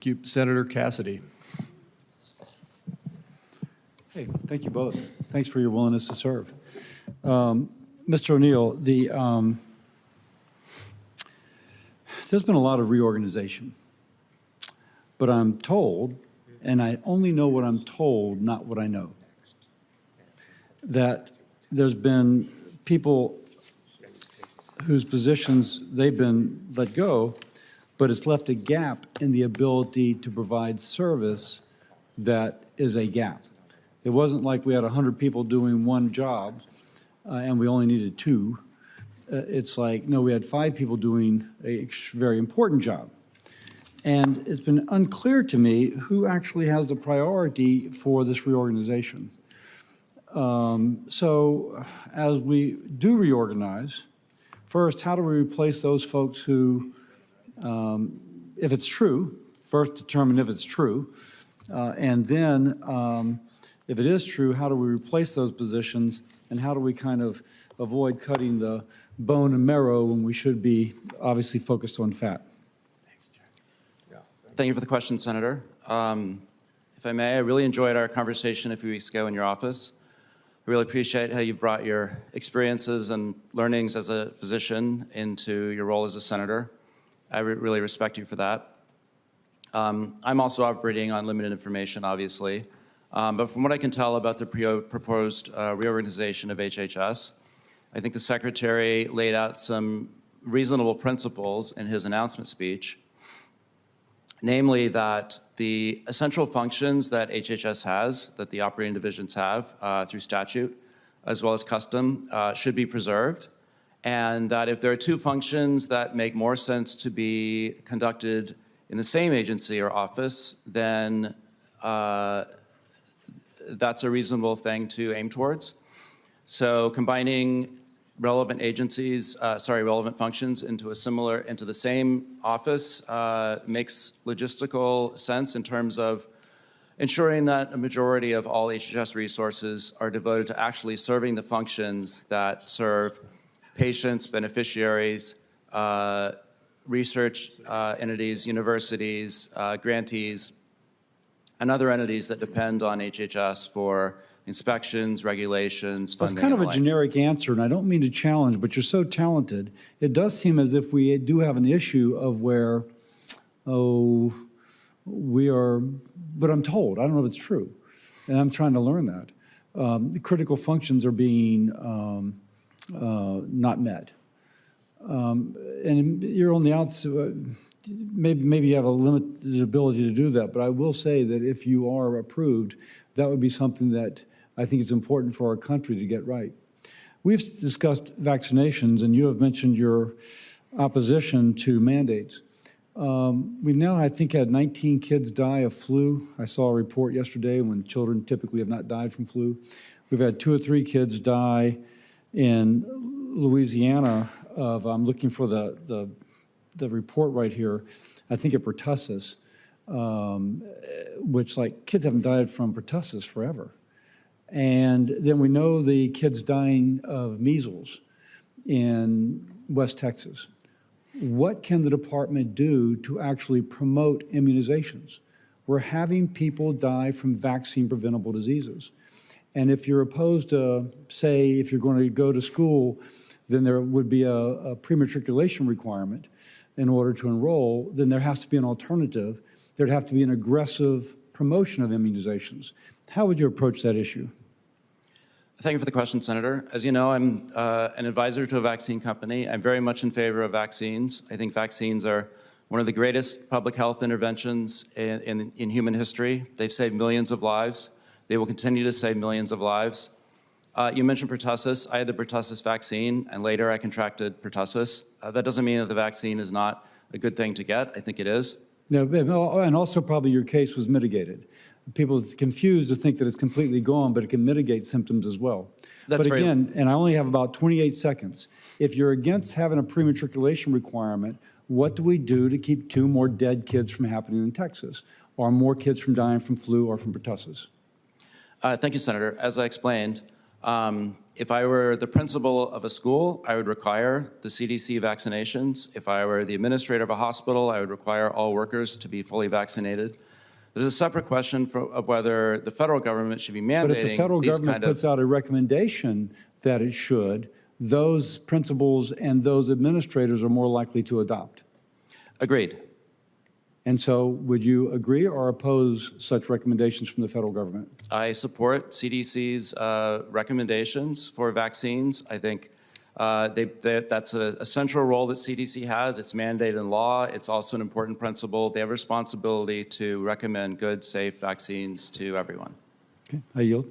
Thank you. Senator Cassidy. Hey, thank you both. Thanks for your willingness to serve. Mr. O'Neill, there's been a lot of reorganization, but I'm told, and I only know what I'm told, not what I know, that there's been people whose positions they've been let go, but it's left a gap in the ability to provide service that is a gap. It wasn't like we had 100 people doing one job and we only needed 2. It's like, no, we had 5 people doing a very important job. And it's been unclear to me who actually has the priority for this reorganization. So as we do reorganize, first, how do we replace those folks who, if it's true, first determine if it's true, and then if it is true, how do we replace those positions, and how do we kind of avoid cutting the bone and marrow when we should be obviously focused on fat? Thank you for the question, Senator. If I may, I really enjoyed our conversation a few weeks ago in your office. I really appreciate how you brought your experiences and learnings as a physician into your role as a senator. I really respect you for that. I'm also operating on limited information, obviously. But from what I can tell about the proposed reorganization of HHS, I think the Secretary laid out some reasonable principles in his announcement speech, namely that the essential functions that HHS has, that the operating divisions have through statute, as well as custom, should be preserved, and that if there are 2 functions that make more sense to be conducted in the same agency or office, then that's a reasonable thing to aim towards. So combining relevant agencies, relevant functions into the same office makes logistical sense in terms of ensuring that a majority of all HHS resources are devoted to actually serving the functions that serve patients, beneficiaries, research entities, universities, grantees, and other entities that depend on HHS for inspections, regulations, funding. That's kind of a generic answer, and I don't mean to challenge, but you're so talented. It does seem as if we do have an issue of where, we are, but I'm told, I don't know if it's true, and I'm trying to learn that. The critical functions are being not met. And you're on the outside, maybe you have a limited ability to do that, but I will say that if you are approved, that would be something that I think is important for our country to get right. We've discussed vaccinations, and you have mentioned your opposition to mandates. We've now, I think, had 19 kids die of flu. I saw a report yesterday when children typically have not died from flu. We've had 2 or 3 kids die in Louisiana of, I'm looking for the report right here, I think of pertussis, which, like, kids haven't died from pertussis forever. And then we know the kids dying of measles in West Texas. What can the department do to actually promote immunizations? We're having people die from vaccine-preventable diseases. And if you're opposed to, say, if you're going to go to school, then there would be a pre-matriculation requirement in order to enroll, then there has to be an alternative. There'd have to be an aggressive promotion of immunizations. How would you approach that issue? Thank you for the question, Senator. As you know, I'm an advisor to a vaccine company. I'm very much in favor of vaccines. I think vaccines are one of the greatest public health interventions in human history. They've saved millions of lives. They will continue to save millions of lives. You mentioned pertussis. I had the pertussis vaccine, and later I contracted pertussis. That doesn't mean that the vaccine is not a good thing to get. I think it is. Yeah, and also probably your case was mitigated. People are confused to think that it's completely gone, but it can mitigate symptoms as well. That's but again, and I only have about 28 seconds, if you're against having a pre-matriculation requirement, what do we do to keep 2 more dead kids from happening in Texas, or more kids from dying from flu or from pertussis? Thank you, Senator. As I explained, If I were the principal of a school, I would require the CDC vaccinations. If I were the administrator of a hospital, I would require all workers to be fully vaccinated. There's a separate question of whether the federal government should be mandating But if the federal these government kind of... puts out a recommendation that it should, those principals and those administrators are more likely to adopt. Agreed. And so would you agree or oppose such recommendations from the federal government? I support CDC's recommendations for vaccines. I think that's a central role that CDC has. It's mandated in law. It's also an important principle. They have a responsibility to recommend good, safe vaccines to everyone. Okay, I yield.